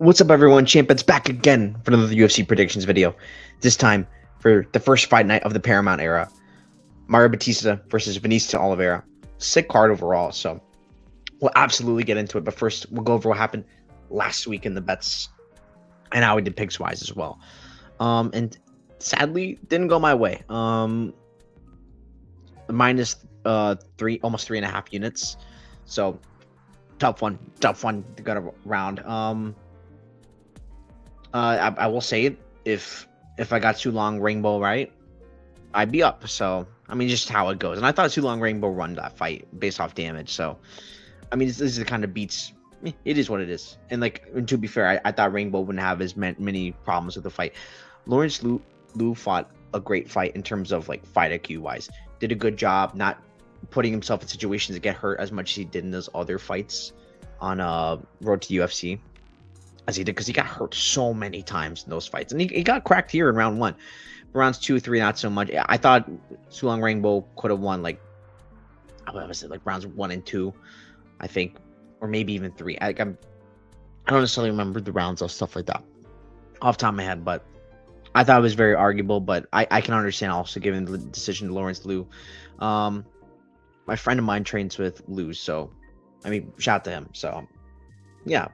What's up, everyone? Champion's back again for another UFC predictions video. This time for the first fight night of the Paramount era. Mario Bautista versus Vinicius Oliveira. Sick card overall, so we'll absolutely get into it. But first, we'll go over what happened last week in the bets and how we did picks wise as well. And sadly, didn't go my way. Minus almost 3.5 units. So tough one to go around. I will say it, if I got Too Long Rainbow right, I'd be up. So I mean, just how it goes. And I thought Too Long Rainbow won that fight based off damage. So I mean, this is the kind of beats. It is what it is. And and to be fair, I thought Rainbow wouldn't have as many problems with the fight. Lawrence Liu fought a great fight in terms of like fight IQ wise. Did a good job not putting himself in situations to get hurt as much as he did in those other fights on Road to UFC. As he did, because he got hurt so many times in those fights, and he got cracked here in round 1. Rounds 2, 3, not so much. I thought Too Long Rainbow could have won like, what was it, like rounds 1 and 2, I think, or maybe even 3. I don't necessarily remember the rounds or stuff like that off the top of my head, but I thought it was very arguable. But I can understand also giving the decision to Lawrence Liu. My friend of mine trains with Liu, so I mean, shout out to him. So yeah.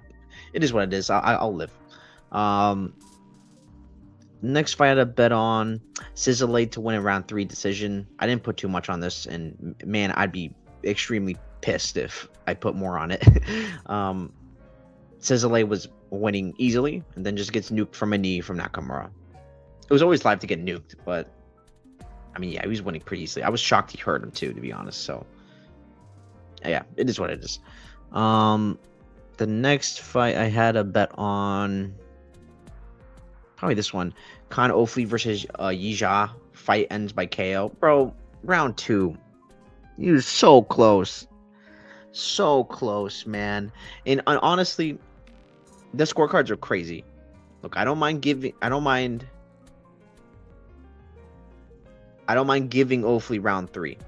It is what it is. I'll live. Next fight I had a bet on Sizzle to win in round 3 decision. I didn't put too much on this, and man, I'd be extremely pissed if I put more on it. Sizzle was winning easily, and then just gets nuked from a knee from Nakamura. It was always live to get nuked, but I mean, yeah, he was winning pretty easily. I was shocked he hurt him too, to be honest. So yeah, it is what it is. The next fight I had a bet on, probably this one, Khan Ofli versus Yija. Fight ends by KO. Bro, round 2. He was so close. So close, man. And honestly, the scorecards are crazy. Look, I don't mind giving Ofli round 3.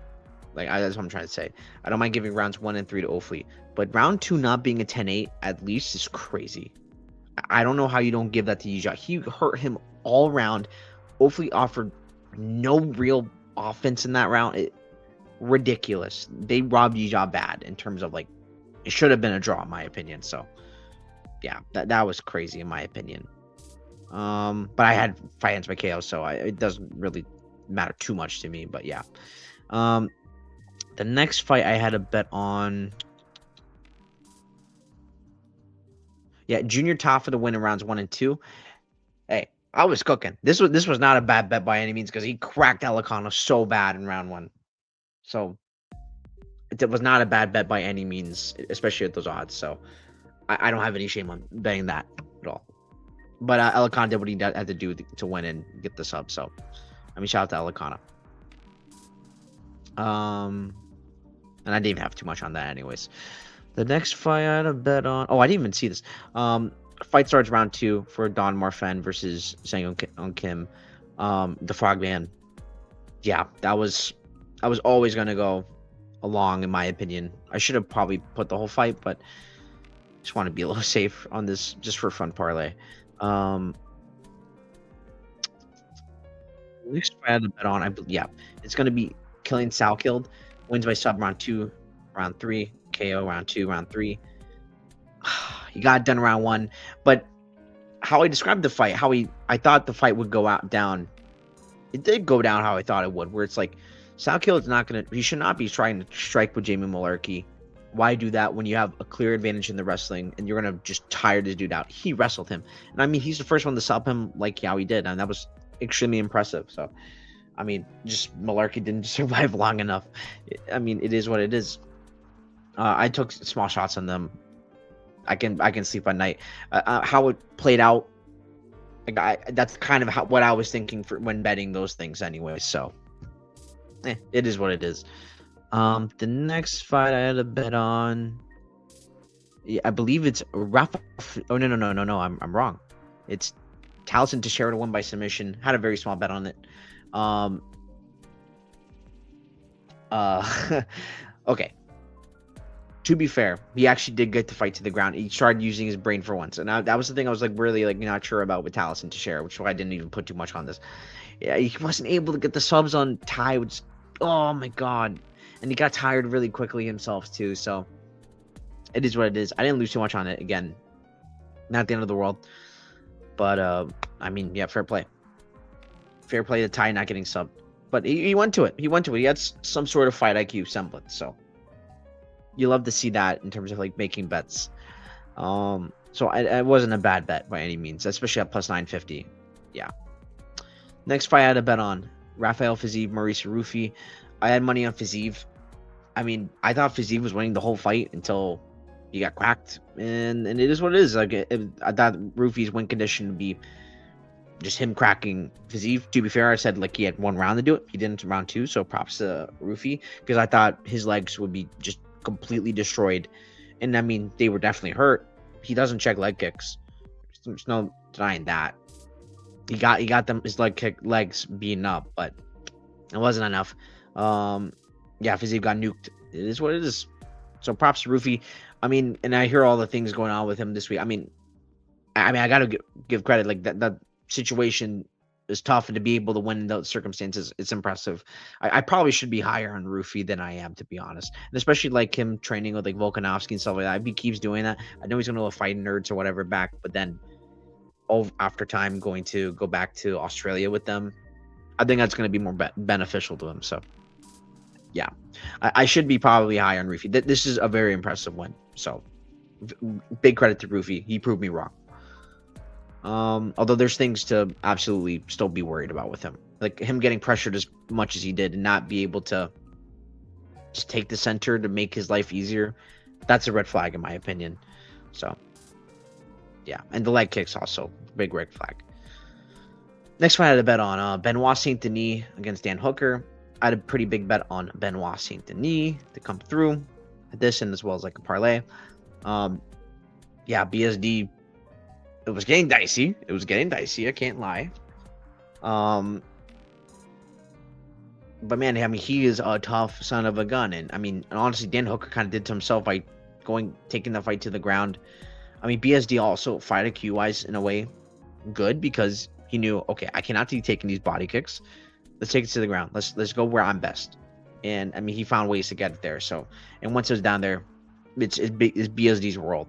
That's what I'm trying to say. I don't mind giving rounds 1 and 3 to Ofli. But round 2 not being a 10-8 at least is crazy. I don't know how you don't give that to Yija. He hurt him all round. Ofli offered no real offense in that round. Ridiculous. They robbed Yija bad in terms of, like, it should have been a draw in my opinion. So yeah, that was crazy in my opinion. But I had fight ends by KO, so it doesn't really matter too much to me. But yeah. The next fight I had a bet on, yeah, Junior Tafa to win in rounds 1 and 2. Hey, I was cooking. This was not a bad bet by any means, because he cracked Elikano so bad in round 1. So it was not a bad bet by any means, especially at those odds. So I don't have any shame on betting that at all. But Elikano did what he had to do to win and get the sub. So I mean, shout out to Elikano. And I didn't even have too much on that anyways. The next fight I had a bet on, I didn't even see this. Fight starts round 2 for Don Marfan versus Sang Kim. The Frogman. Yeah, that was always going to go along, in my opinion. I should have probably put the whole fight, but just want to be a little safe on this, just for fun parlay. Next fight I had a bet on, it's going to be Killing Sal Killed. Wins by sub round 2, round 3, KO round 2, round 3. He got done round 1, but how I described the fight, I thought the fight would go down. It did go down how I thought it would, where it's like Sal Kill is he should not be trying to strike with Jamie Mullarkey. Why do that when you have a clear advantage in the wrestling and you're gonna just tire this dude out? He wrestled him, and I mean, he's the first one to sub him like how he did, and that was extremely impressive. So I mean, just Mullarkey didn't survive long enough. I mean, it is what it is. I took small shots on them. I can sleep at night. How it played out, that's kind of what I was thinking for when betting those things anyway. So, it is what it is. The next fight I had a bet on, I believe it's Rafa. Oh no! I'm wrong. It's Taliesin Teixeira to win by submission. Had a very small bet on it. Okay. to be fair, he actually did get the fight to the ground. He started using his brain for once, and that was the thing I was like really like not sure about with Tallis and Teixeira, which is why I didn't even put too much on this. Yeah, he wasn't able to get the subs on Tai, which, oh my god, and he got tired really quickly himself too. So it is what it is. I didn't lose too much on it. Again, not the end of the world, but I mean, yeah, fair play to Tai not getting subbed, but he went to it. He went to it. He had some sort of fight IQ semblance. So you love to see that in terms of like making bets. So it wasn't a bad bet by any means, especially at plus 950. Yeah. Next fight I had a bet on Rafael Fiziev, Maurice Rufi. I had money on Fiziev. I mean, I thought Fiziev was winning the whole fight until he got cracked, and it is what it is. Like I thought Rufi's win condition would be just him cracking Fiziev. To be fair, I said like he had one round to do it. He didn't round two, so props to Rufi, because I thought his legs would be just completely destroyed, and I mean they were definitely hurt. He doesn't check leg kicks. There's no denying that. He got them his legs beaten up, but it wasn't enough. Yeah, Fiziev got nuked. It is what it is. So props to Rufi. I mean, and I hear all the things going on with him this week. I mean, I gotta give credit. Like that situation is tough, and to be able to win in those circumstances, it's impressive. I probably should be higher on Rufi than I am, to be honest, and especially like him training with like Volkanovski and stuff like that. If he keeps doing that, I know he's gonna fight nerds or whatever back, but then after time going to go back to Australia with them, I think that's going to be more beneficial to him. So yeah, I should be probably high on Rufi. This is a very impressive win, so big credit to Rufi. He proved me wrong. Although there's things to absolutely still be worried about with him, like him getting pressured as much as he did and not be able to just take the center to make his life easier. That's a red flag in my opinion. So yeah, and the leg kicks also big red flag. Next fight I had a bet on Benoit Saint Denis against Dan Hooker. I had a pretty big bet on Benoit Saint Denis to come through at this, and as well as like a parlay. Yeah, BSD. It was getting dicey. I can't lie. But man, I mean, he is a tough son of a gun, and I mean, honestly, Dan Hooker kind of did to himself by taking the fight to the ground. I mean, BSD also fight IQ wise in a way good, because he knew, okay, I cannot be taking these body kicks. Let's take it to the ground. Let's go where I'm best. And I mean, he found ways to get it there. So, and once it was down there, it's BSD's world.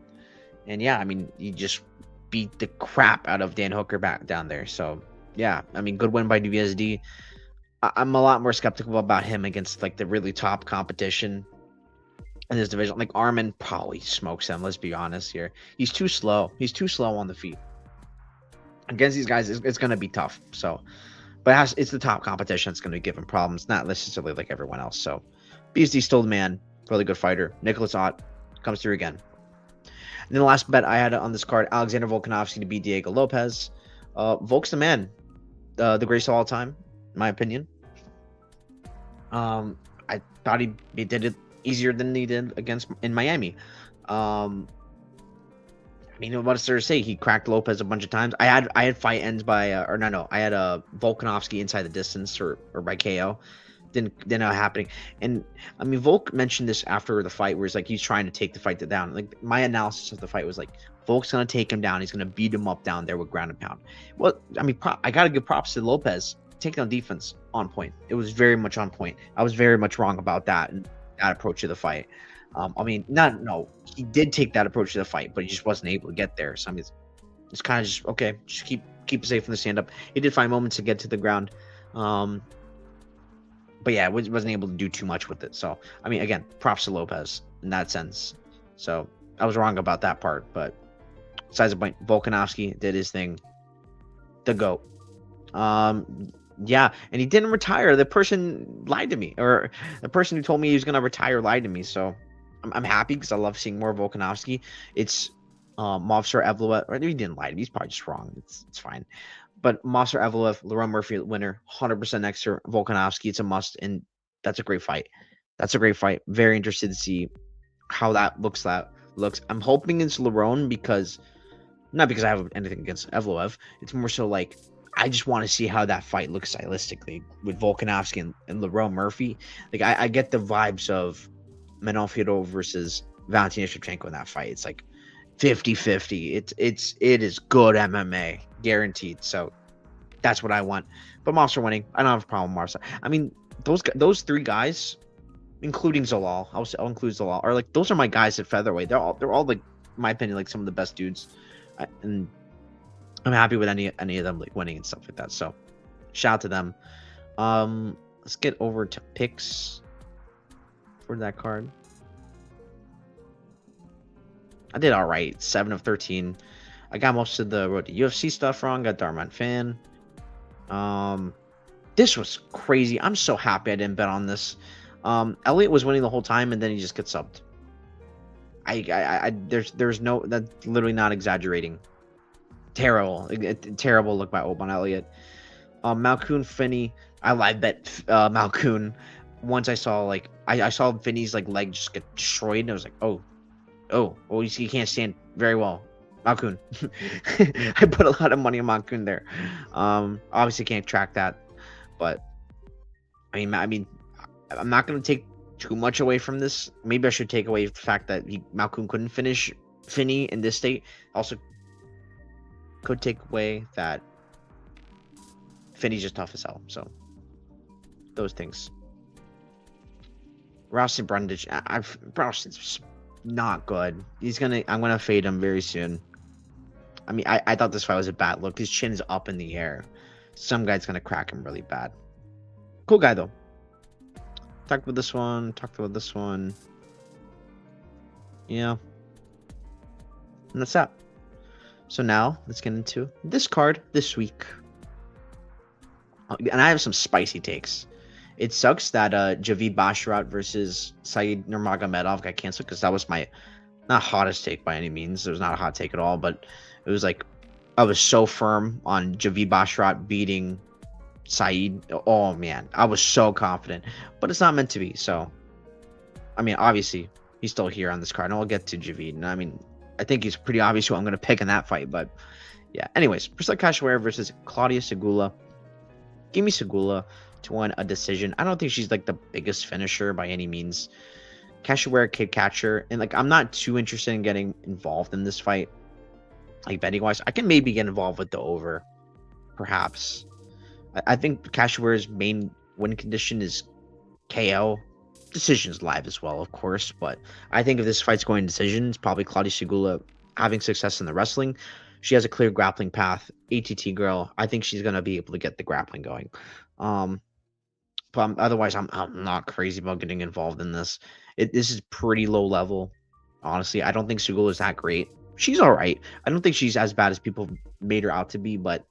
And yeah, I mean, he just beat the crap out of Dan Hooker back down there. So yeah, I mean, good win by BSD. I'm a lot more skeptical about him against like the really top competition in this division. Like Arman probably smokes him. Let's be honest here. He's too slow. He's too slow on the feet. Against these guys, it's going to be tough. So, but it's the top competition that's going to give him problems, not necessarily like everyone else. So, BSD still the man, really good fighter. Nicholas Ott comes through again. And then the last bet I had on this card, Alexander Volkanovski to beat Diego Lopez. Volk's the man, the greatest of all time, in my opinion. I thought he did it easier than he did in Miami. I mean, what is there to say? He cracked Lopez a bunch of times. I had fight ends by I had a Volkanovski inside the distance or by KO. Didn't happening. And I mean, Volk mentioned this after the fight, where it's like he's trying to take the fight down. Like my analysis of the fight was like, Volk's gonna take him down. He's gonna beat him up down there with ground and pound. Well, I mean, I gotta give props to Lopez. Takedown defense on point. It was very much on point. I was very much wrong about that and that approach of the fight. I mean, he did take that approach to the fight, but he just wasn't able to get there. So I mean, it's kind of just okay. Just keep it safe from the stand up. He did find moments to get to the ground, but yeah, wasn't able to do too much with it. So I mean, again, props to Lopez in that sense. So I was wrong about that part, but besides the point, Volkanovski did his thing. The GOAT. Yeah, and he didn't retire. The person lied to me, or the person who told me he was gonna retire lied to me. So I'm happy because I love seeing more Volkanovski. It's Movsar Evloev, or he didn't lie to me. He's probably just wrong. It's fine. But Movsar Evloev, Lerone Murphy winner, 100% next to Volkanovski. It's a must, and that's a great fight. Very interested to see how that looks. I'm hoping it's Lerone not because I have anything against Evloev. It's more so like I just want to see how that fight looks stylistically with Volkanovski and Lerone Murphy. Like I get the vibes of Manon Fiorot versus Valentina Shevchenko in that fight. It's like 50-50. It is good MMA, guaranteed. So that's what I want. But Monster winning, I don't have a problem with Monster. I mean, those three guys, including Zalal, I'll include Zalal, are like those are my guys at featherweight. They're all like, in my opinion, like some of the best dudes, and I'm happy with any of them like winning and stuff like that. So shout out to them. Let's get over to picks for that card. I did all right, 7 of 13. I got most of the road to UFC stuff wrong. Got Darman Fan. This was crazy. I'm so happy I didn't bet on this. Elliott was winning the whole time, and then he just gets subbed. There's no, that's literally not exaggerating. Terrible look by Oban Elliott. Malkoun Finney. I live bet Malkoun. Once I saw like I saw Finney's like leg just get destroyed, and I was like, oh, you see, he can't stand very well. Malkoun. I put a lot of money on Malkoun there. Obviously can't track that, but I mean, I'm not gonna take too much away from this. Maybe I should take away the fact that Malkoun couldn't finish Finney in this state. Also, could take away that Finney's just tough as hell. So those things. Ralston Brundage. Ralston's not good. I'm gonna fade him very soon. I mean, I thought this fight was a bad look. His chin's up in the air. Some guy's gonna crack him really bad. Cool guy though. Talked about this one. Yeah. And that's that. So now let's get into this card this week. And I have some spicy takes. It sucks that Javid Basharat versus Said Nurmagomedov got canceled, because that was my not hottest take by any means. It was not a hot take at all, but it was like I was so firm on Javid Basharat beating Said. Oh man, I was so confident, but it's not meant to be. So, I mean, obviously he's still here on this card, and I'll get to Javid. And I mean, I think he's pretty obvious who I'm going to pick in that fight. But yeah, anyways, Priscilla Cachoeira versus Claudia Segula. Give me Segula to win a decision. I don't think she's like the biggest finisher by any means. Cachoeira kid catcher, and like I'm not too interested in getting involved in this fight. Like betting wise, I can maybe get involved with the over, perhaps. I think Cachoeira's main win condition is KO. Decision's live as well, of course, but I think if this fight's going to decision, it's probably Claudia Segula having success in the wrestling. She has a clear grappling path. ATT girl. I think she's gonna be able to get the grappling going. But otherwise, I'm not crazy about getting involved in this. This is pretty low level, honestly. I don't think Segula is that great. She's all right. I don't think she's as bad as people made her out to be, but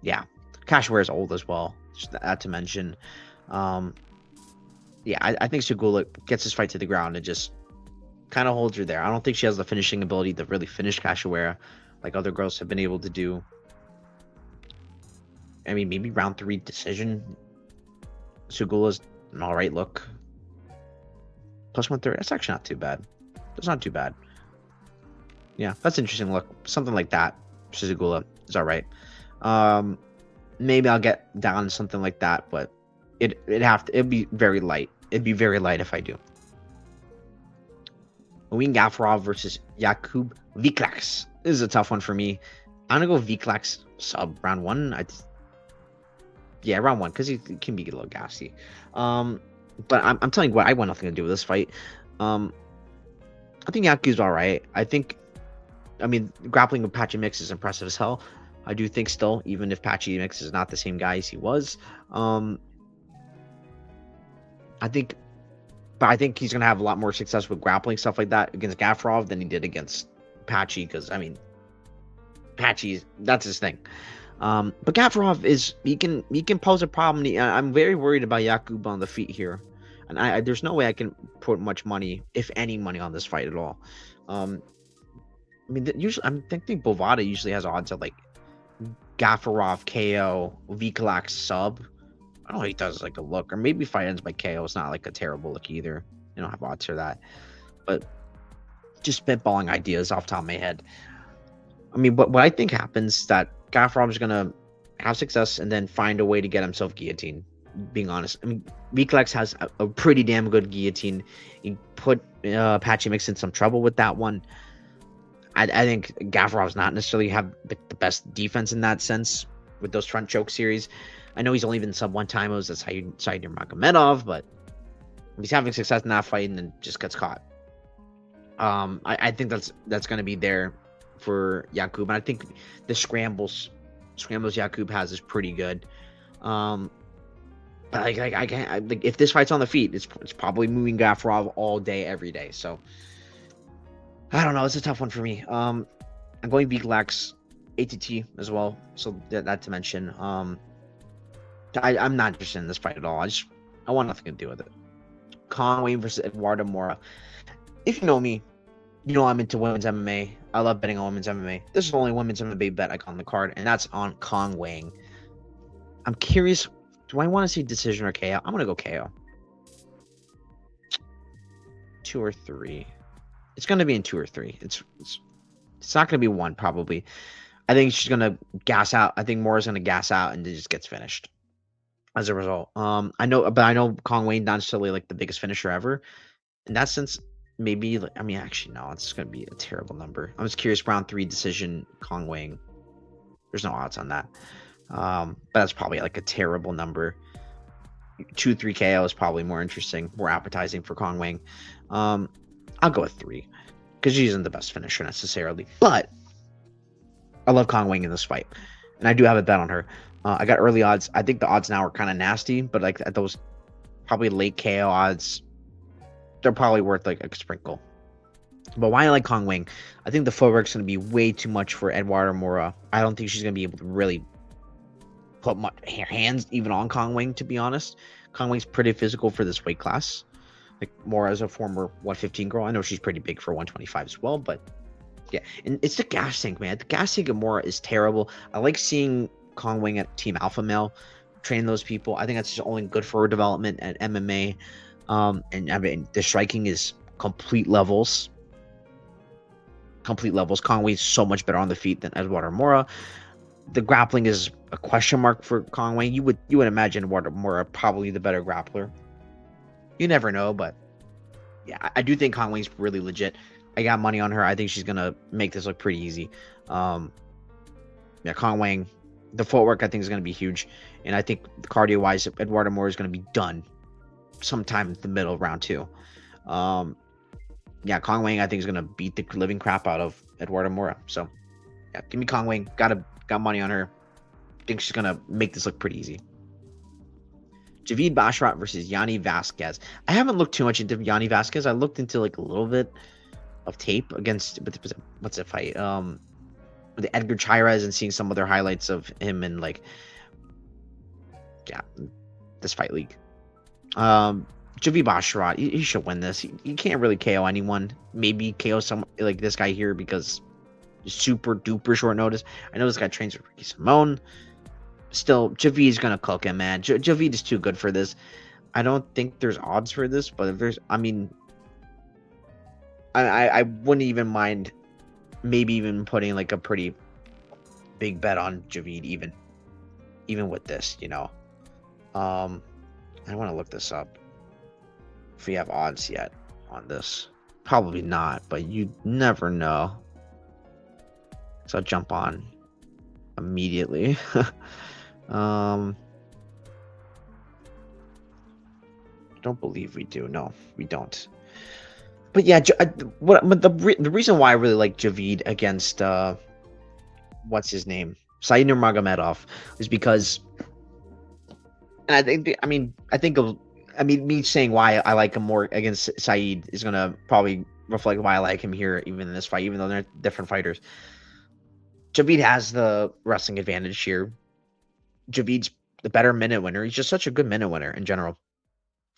yeah, Cachoeira is old as well. Just that to mention. Yeah, I think Segula gets this fight to the ground and just kind of holds her there. I don't think she has the finishing ability to really finish Cachoeira like other girls have been able to do. I mean, maybe round 3 decision. Segula's an alright look. Plus 130. That's actually not too bad. That's not too bad. Yeah, that's an interesting look. Something like that. Segula is alright. Maybe I'll get down to something like that, but it'd be very light. It'd be very light if I do. Wayne Gafarov versus Jakub Viklax. This is a tough one for me. I'm gonna go Viklax sub round 1. Yeah, round 1, because he can be a little gassy. But I'm telling you what, I want nothing to do with this fight. I think Yakub's alright. I mean, grappling with Patchy Mix is impressive as hell. I do think still, even if Patchy Mix is not the same guy as he was. I think he's going to have a lot more success with grappling stuff like that against Gafarov than he did against Patchy, because, I mean, Patchy, that's his thing. But Gafarov he can pose a problem. I'm very worried about Jakub on the feet here. And there's no way I can put much money, if any money, on this fight at all. I mean, usually, I think Bovada usually has odds of like Gafarov KO, Viklax sub. I don't know if he does like a look, or maybe fight ends by KO. It's not like a terrible look either. You don't have odds for that. But just spitballing ideas off the top of my head. I mean, what I think happens is that Gafarov is gonna have success and then find a way to get himself guillotined. being honest. I mean, Weekleks has a pretty damn good guillotine. He put Apache Mix in some trouble with that one. I think Gaffarov's not necessarily have the best defense in that sense with those front choke series. I know he's only been sub one time. It was Said Nurmagomedov, but he's having success in that fight and then just gets caught. I think that's going to be there for Yakub, and I think the scrambles Yakub has is pretty good. But I can't. Like, if this fight's on the feet, it's probably moving Gaffarov all day, every day. So I don't know. It's a tough one for me. I'm going Weekleks, ATT as well. So that to mention. I'm not interested in this fight at all. I want nothing to do with it. Conway versus Eduardo Mora. If you know me, you know I'm into women's MMA. I love betting on women's MMA. This is the only women's MMA bet I got on the card, and that's on Conway. I'm curious. Do I want to see decision or KO? I'm gonna go KO. 2 or 3. It's gonna be in 2 or 3. It's not gonna be 1 probably. I think she's gonna gas out. I think Mora's gonna gas out and it just gets finished. As a result, I know Conway not necessarily like the biggest finisher ever. In that sense, maybe. I mean, actually, no. It's gonna be a terrible number. I'm just curious. Round 3 decision Conway. There's no odds on that. But that's probably like a terrible number. 2-3 KO is probably more interesting, more appetizing for Conway. I'll go with 3 because she isn't the best finisher necessarily, but I love Conway in this fight, and I do have a bet on her. I got early odds. I think the odds now are kind of nasty, but like at those probably late KO odds, they're probably worth like a sprinkle. But why I like Conway? I think the footwork's going to be way too much for Eduardo Mora. I don't think she's going to be able to really put her hands even on Conway, to be honest. Conway's pretty physical for this weight class. Like Mora as a former 115 girl. I know she's pretty big for 125 as well, but yeah. And it's the gas tank, man. The gas tank of Mora is terrible. I like seeing Conway at Team Alpha Male train those people. I think that's just only good for her development at MMA. And I mean, the striking is complete levels. Conway's so much better on the feet than Eduardo Mora. The grappling is a question mark for Conway. You would imagine Eduardo Mora probably the better grappler. You never know, but yeah, I do think Conway's really legit. I got money on her. I think she's gonna make this look pretty easy. Yeah, Conway, the footwork I think is gonna be huge, and I think cardio-wise, Eduardo Mora is gonna be done sometime in the middle of round 2. Yeah, Conway I think is gonna beat the living crap out of Eduardo Mora. So yeah, give me Conway. Got money on her. I think she's gonna make this look pretty easy. Javid Basharat versus Yanni Vasquez. I haven't looked too much into Yanni Vasquez. I looked into like a little bit of tape against what's that fight? With Edgar Chairez, and seeing some other highlights of him in like this fight league. Javid Basharat, he should win this. He can't really KO anyone. Maybe KO someone like this guy here because super duper short notice. I know this guy trains with Ricky Simone. Still, Javid's gonna cook him, man. Javid is too good for this. I don't think there's odds for this, but if there's, I mean, I wouldn't even mind maybe even putting like a pretty big bet on Javid even with this, you know. I want to look this up if we have odds yet on this. Probably not, but you never know. So I'll jump on immediately. I don't believe we do. No, we don't. But yeah, the reason why I really like Javid against what's his name, Said Nurmagomedov, is because, and I mean, me saying why I like him more against Said is gonna probably reflect why I like him here, even in this fight, even though they're different fighters. Javid has the wrestling advantage here. Javid's the better minute winner. He's just such a good minute winner in general.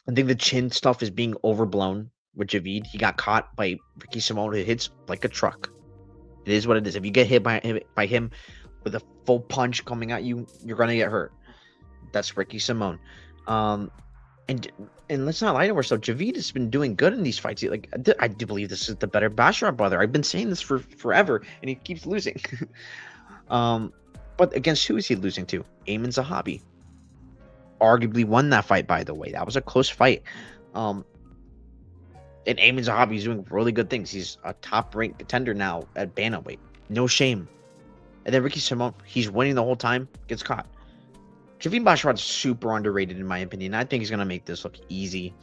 I think the chin stuff is being overblown with Javid. He got caught by Ricky Simone, who hits like a truck. It is what it is. If you get hit by him with a full punch coming at you, you're gonna get hurt. That's Ricky Simone. And let's not lie to ourselves. Javid has been doing good in these fights. Like I do believe this is the better Basharat brother. I've been saying this for forever, and he keeps losing. But against who is he losing to? Ayman Zahabi. arguably won that fight, by the way. That was a close fight. And Amin Zahabi is doing really good things. He's a top-ranked contender now at bantamweight. No shame. And then Ricky Simon, he's winning the whole time, gets caught. Javine Basharat's super underrated in my opinion. I think he's gonna make this look easy.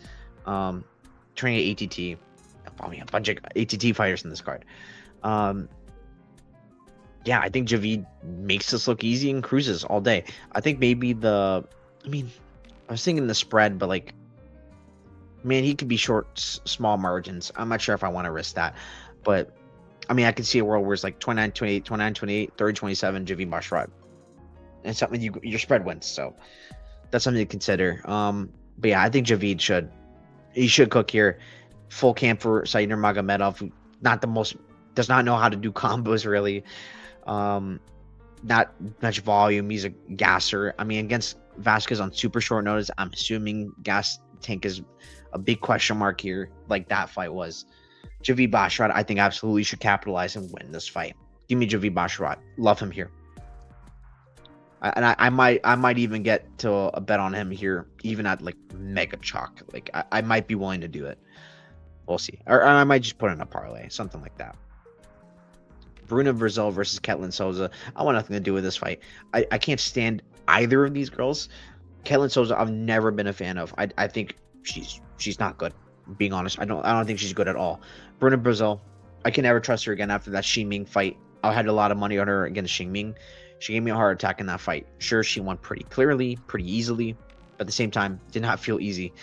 Training at ATT, a bunch of ATT fighters in this card. Yeah, I think Javid makes this look easy and cruises all day. I think maybe I was thinking the spread, but like, man, he could be short, small margins. I'm not sure if I want to risk that, but I mean, I could see a world where it's like 29-28, 29-28, 30-27, Javid Basharat, and something your spread wins. So that's something to consider. But yeah, I think Javid should cook here. Full camp for Saidnur Magomedov, who does not know how to do combos really. Not much volume. He's a gasser. I mean, against Vasquez on super short notice, I'm assuming gas tank is a big question mark here, like that fight was. Javid Basharat, I think, absolutely should capitalize and win this fight. Give me Javid Basharat. Love him here. I might even get to a bet on him here, even at like mega chalk. Like I might be willing to do it. We'll see. Or I might just put in a parlay, something like that. Bruna Brazil versus Ketlin Souza. I want nothing to do with this fight. I can't stand either of these girls. Ketlin Souza, I've never been a fan of. I think she's not good. Being honest, I don't think she's good at all. Bruna Brazil, I can never trust her again after that Xingming fight. I had a lot of money on her against Xingming. She gave me a heart attack in that fight. Sure, she won pretty clearly, pretty easily, but at the same time, did not feel easy.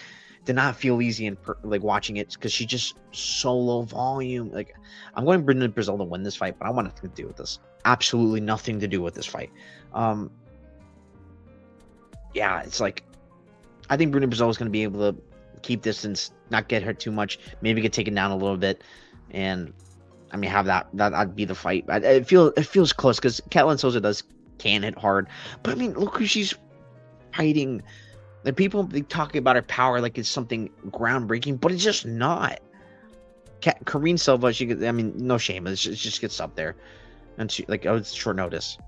Did not feel easy in like watching it because she just so low volume. Like, I'm going Bruna Brazil to win this fight, but I want nothing to do with this. Absolutely nothing to do with this fight. Yeah, it's like I think Bruna Brazil is going to be able to keep distance, not get hurt too much, maybe get taken down a little bit, and I mean have that'd be the fight. It feels close because Ketlin Souza can hit hard, but I mean look who she's fighting. Like people be talking about her power like it's something groundbreaking, but it's just not. Karine Silva, no shame, it just gets up there, and she it's short notice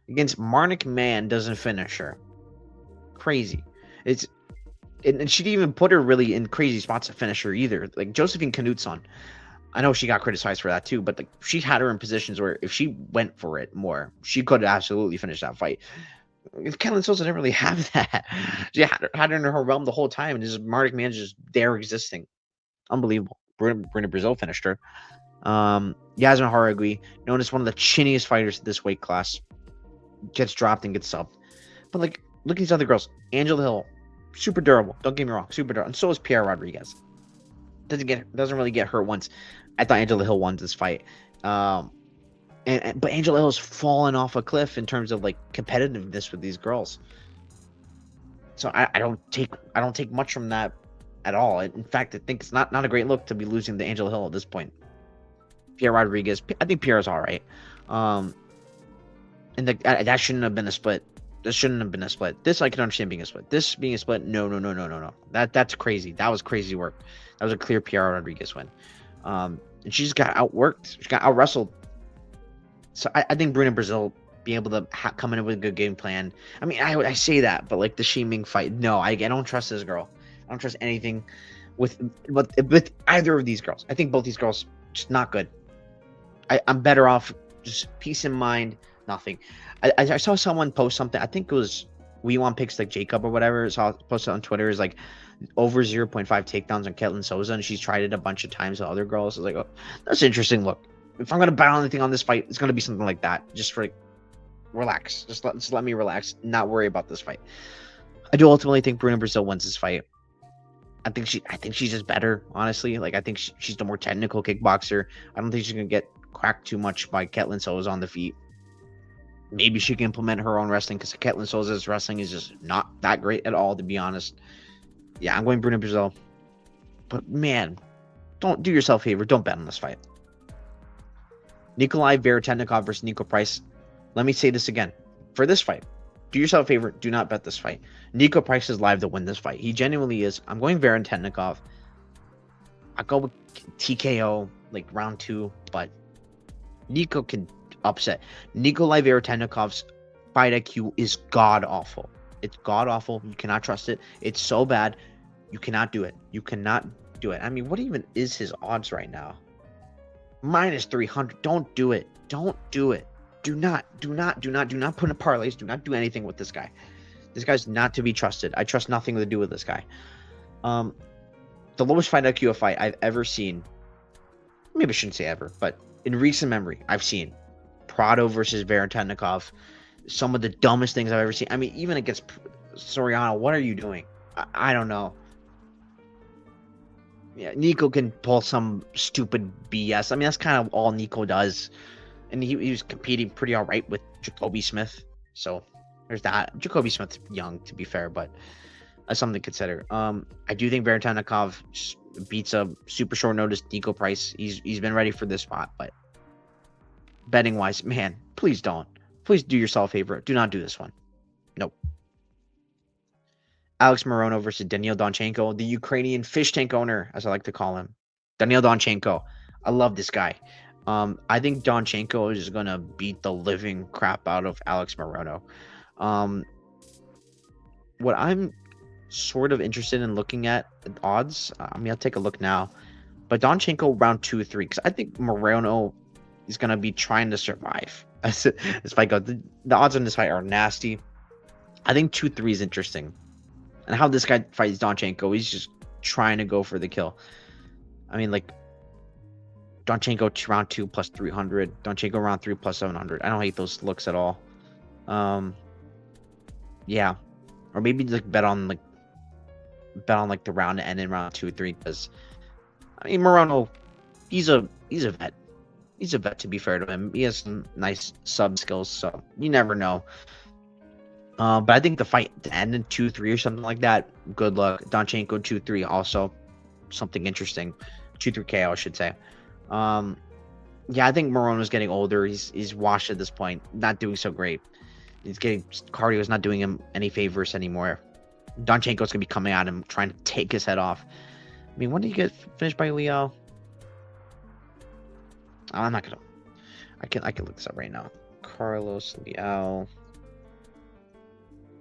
against Marnik Man doesn't finish her. Crazy. And she didn't even put her really in crazy spots to finish her either. Like Josephine Knudson, I know she got criticized for that too, but like she had her in positions where if she went for it more, she could absolutely finish that fight. Ketlin Souza didn't really have that. She had her in her realm the whole time, and just Marnik Man just there existing. Unbelievable. Bruna Brazil finished her. Yasmin Haragui, known as one of the chinniest fighters in this weight class, gets dropped and gets subbed. But like, look at these other girls. Angela Hill, super durable. Don't get me wrong, super durable. And so is Pierre Rodriguez. Doesn't really get hurt once. I thought Angela Hill won this fight. But Angela Hill has fallen off a cliff in terms of like competitiveness with these girls. So I don't take much from that at all. In fact, I think it's not a great look to be losing to Angela Hill at this point. Pierre Rodriguez, I think Pierre's all right. And that shouldn't have been a split. This shouldn't have been a split. This I can understand being a split. This being a split, no. That's crazy. That was crazy work. That was a clear Pierre Rodriguez win. And she just got outworked. She got out wrestled. So I think Bruna Brazil being able to come in with a good game plan. I mean, I say that, but like the Xingming fight, no, I don't trust this girl. I don't trust anything with either of these girls. I think both these girls just not good. I'm better off just peace in mind, nothing. I saw someone post something. I think it was We Want Picks Like Jacob or whatever. Saw posted on Twitter is like over 0.5 takedowns on Ketlin Souza, and she's tried it a bunch of times with other girls. It's like, oh, that's an interesting look. If I'm gonna battle anything on this fight, it's gonna be something like that. Just for like, relax. Just let me relax. Not worry about this fight. I do ultimately think Bruna Brazil wins this fight. I think she's just better, honestly. Like I think she's the more technical kickboxer. I don't think she's gonna get cracked too much by Ketlin Souza on the feet. Maybe she can implement her own wrestling because Ketlin Souza's wrestling is just not that great at all, to be honest. Yeah, I'm going Bruna Brazil. But man, don't do yourself a favor. Don't bet on this fight. Nikolai Veretennikov versus Nico Price. Let me say this again. For this fight, do yourself a favor. Do not bet this fight. Nico Price is live to win this fight. He genuinely is. I'm going Veretennikov. I'll go with TKO, like round 2, but Nico can upset. Nikolai Veretennikov's fight IQ is god awful. It's god awful. You cannot trust it. It's so bad. You cannot do it. You cannot do it. I mean, what even is his odds right now? Minus 300. Don't do it. Don't do it. Do not put in parlays. Do not do anything with this guy. This guy's not to be trusted. I trust nothing to do with this guy. The lowest fight IQ fight I've ever seen. Maybe I shouldn't say ever, but in recent memory, I've seen Prado versus Varentennikov. Some of the dumbest things I've ever seen. I mean, even against Soriano, what are you doing? I don't know. Yeah, Nico can pull some stupid BS. I mean, that's kind of all Nico does. And he was competing pretty all right with Jacoby Smith. So there's that. Jacoby Smith's young, to be fair, but that's something to consider. I do think Varentennikov beats a super short notice Nico Price. He's been ready for this spot, but betting wise, man, please don't. Please do yourself a favor. Do not do this one. Nope. Alex Morono versus Daniil Donchenko, the Ukrainian fish tank owner, as I like to call him. Daniil Donchenko. I love this guy. I think Donchenko is going to beat the living crap out of Alex Morono. What I'm sort of interested in looking at odds, I mean, I'll take a look now. But Donchenko round 2, 3, because I think Morono is going to be trying to survive. This fight goes. The odds on this fight are nasty. I think 2-3 is interesting. And how this guy fights Donchenko, he's just trying to go for the kill. I mean, like, Donchenko round 2 plus 300. Donchenko round 3 plus 700. I don't hate those looks at all. Yeah. Or maybe like bet on the round to end in round 2 or 3, because I mean, Morono, he's a vet. He's a vet, to be fair to him. He has some nice sub skills, so you never know. But I think the fight to end in 2-3 or something like that, good luck. Donchenko 2-3 also something interesting. 2-3 KO, I should say. Yeah, I think Morono's getting older. He's washed at this point, not doing so great. Cardio is not doing him any favors anymore. Donchenko's gonna be coming at him, trying to take his head off. I mean, when did he get finished by Leo? I'm not gonna. I can look this up right now. Carlos Leal.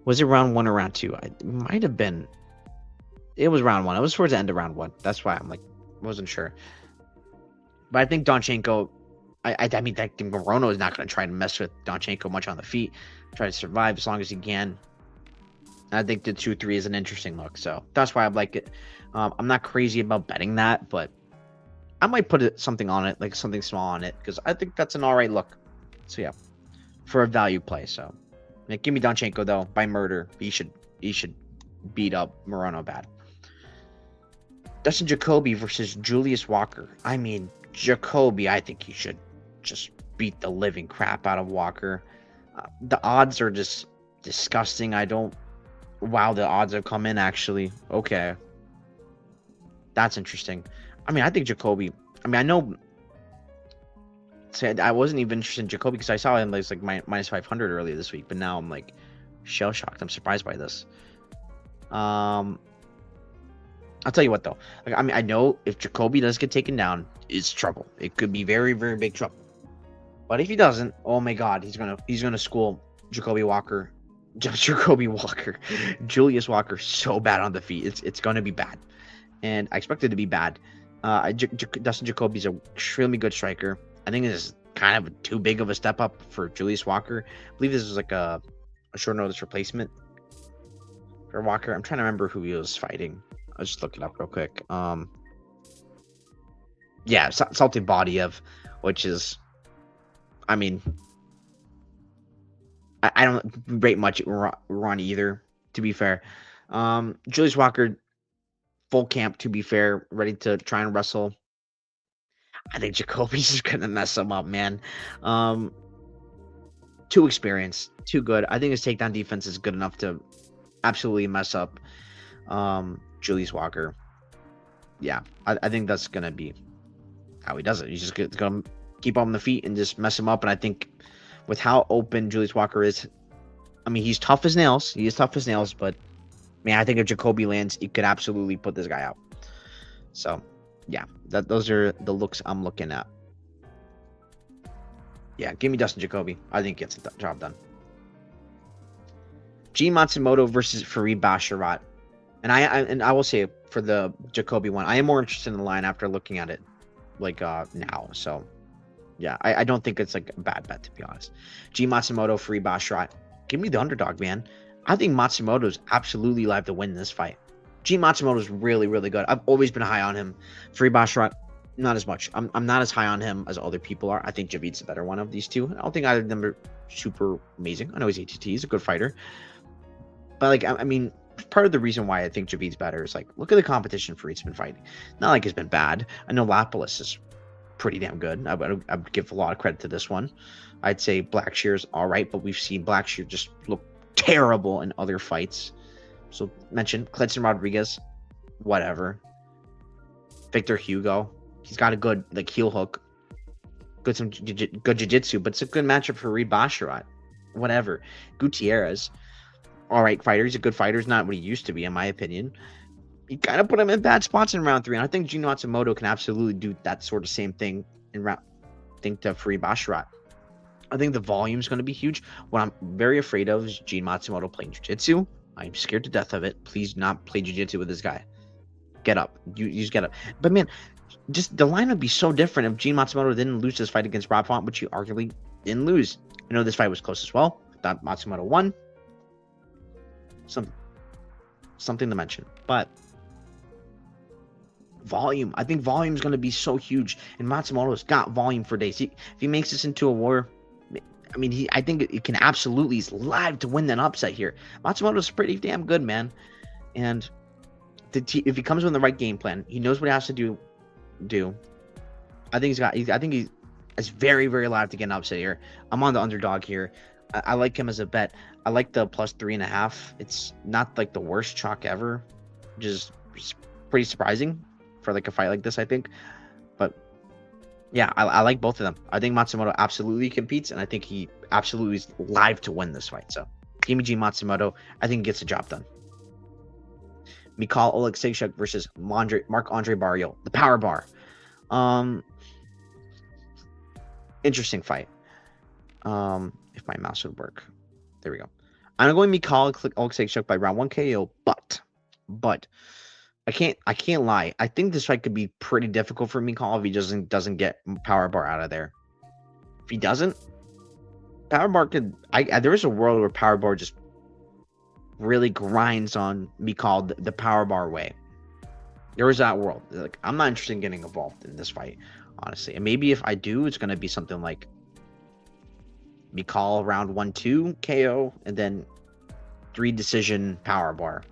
Was it round 1 or round 2? It might have been. It was round 1. It was towards the end of round 1. That's why I'm like, wasn't sure. But I think Donchenko. I mean, that Morono is not going to try to mess with Donchenko much on the feet. Try to survive as long as he can. I think the 2-3 is an interesting look. So that's why I like it. I'm not crazy about betting that, but I might put something on it, like something small on it, because I think that's an all right look. So yeah, for a value play. So yeah, give me Donchenko though by murder. He should beat up Morono bad. Dustin Jacoby versus Julius Walker. I mean, Jacoby, I think he should just beat the living crap out of Walker. The odds are just disgusting. Wow, the odds have come in actually. Okay. That's interesting. I mean, I think Jacoby. I mean, I know. I wasn't even interested in Jacoby because I saw him like minus 500 earlier this week, but now I'm like shell shocked. I'm surprised by this. I'll tell you what though. Like, I mean, I know if Jacoby does get taken down, it's trouble. It could be very, very big trouble. But if he doesn't, oh my God, he's gonna school Jacoby Walker. Julius Walker so bad on the feet. It's gonna be bad, and I expect it to be bad. Dustin Jacoby's an extremely good striker. I think this is kind of too big of a step up for Julius Walker. I believe this was like a short notice replacement for Walker. I'm trying to remember who he was fighting. I'll just look it up real quick. Yeah, Salty Bodiev, which is, I mean, I don't rate much Ron either, to be fair. Julius Walker, full camp, to be fair, ready to try and wrestle. I think Jacoby's just gonna mess him up, man. Too experienced, too good. I think his takedown defense is good enough to absolutely mess up Julius Walker. Yeah, I think that's gonna be how he does it. He's just gonna keep on the feet and just mess him up. And I think with how open Julius Walker is, I mean, he's tough as nails. He is tough as nails, but man, I think if Jacoby lands, he could absolutely put this guy out. So yeah, those are the looks I'm looking at. Yeah, give me Dustin Jacoby. I think gets the job done. Gene Matsumoto versus Fareed Basharat. And I will say for the Jacoby one, I am more interested in the line after looking at it like now. So yeah, I don't think it's like a bad bet, to be honest. Gene Matsumoto, Fareed Basharat. Give me the underdog, man. I think Matsumoto's absolutely live to win this fight. Gene Matsumoto's really, really good. I've always been high on him. Fareed Basharat, not as much. I'm not as high on him as other people are. I think Javid's the better one of these two. I don't think either of them are super amazing. I know he's ATT. He's a good fighter. But, like, I mean, part of the reason why I think Javid's better is, like, look at the competition Fareed's been fighting. Not like it's been bad. I know Lapalus is pretty damn good. I would give a lot of credit to this one. I'd say Blackshear's all right, but we've seen Blackshear just look terrible in other fights. So mention Clinton Rodriguez, whatever. Victor Hugo, he's got a good like heel hook, good jiu-jitsu, but it's a good matchup for Fareed Basharat. Whatever. Gutierrez, all right fighter. He's a good fighter. He's not what he used to be, in my opinion. You kind of put him in bad spots in round 3, and I think Gene Matsumoto can absolutely do that sort of same thing in round. I think to Fareed Basharat. I think the volume is going to be huge. What I'm very afraid of is Gene Matsumoto playing jiu-jitsu. I'm scared to death of it. Please not play jiu-jitsu with this guy. Get up. You just get up. But man, just the line would be so different if Gene Matsumoto didn't lose this fight against Rob Font, which he arguably didn't lose. I know this fight was close as well. I thought Matsumoto won. Something to mention. But volume. I think volume is going to be so huge. And Matsumoto's got volume for days. If he makes this into a war, I mean, I think it can absolutely. He's live to win that upset here. Matsumoto's pretty damn good, man. And if he comes with the right game plan, he knows what he has to do. I think he's very, very live to get an upset here. I'm on the underdog here. I like him as a bet. I like the plus 3.5. It's not like the worst chalk ever, which is pretty surprising for like a fight like this, I think. But yeah, I like both of them. I think Matsumoto absolutely competes, and I think he absolutely is live to win this fight. So, give me Gene Matsumoto. I think he gets the job done. Mikhail Oleksiejczuk versus Marc-Andre Barrios, the power bar. Interesting fight. If my mouse would work. There we go. I'm going Mikhail Oleksiejczuk by round 1 KO, but I can't lie. I think this fight could be pretty difficult for Mikhail if he doesn't get power bar out of there. If he doesn't, power bar could. There is a world where power bar just really grinds on Mikhail the power bar way. There is that world. Like, I'm not interested in getting involved in this fight, honestly. And maybe if I do, it's gonna be something like Mikhail round 1-2 KO and then 3 decision power bar.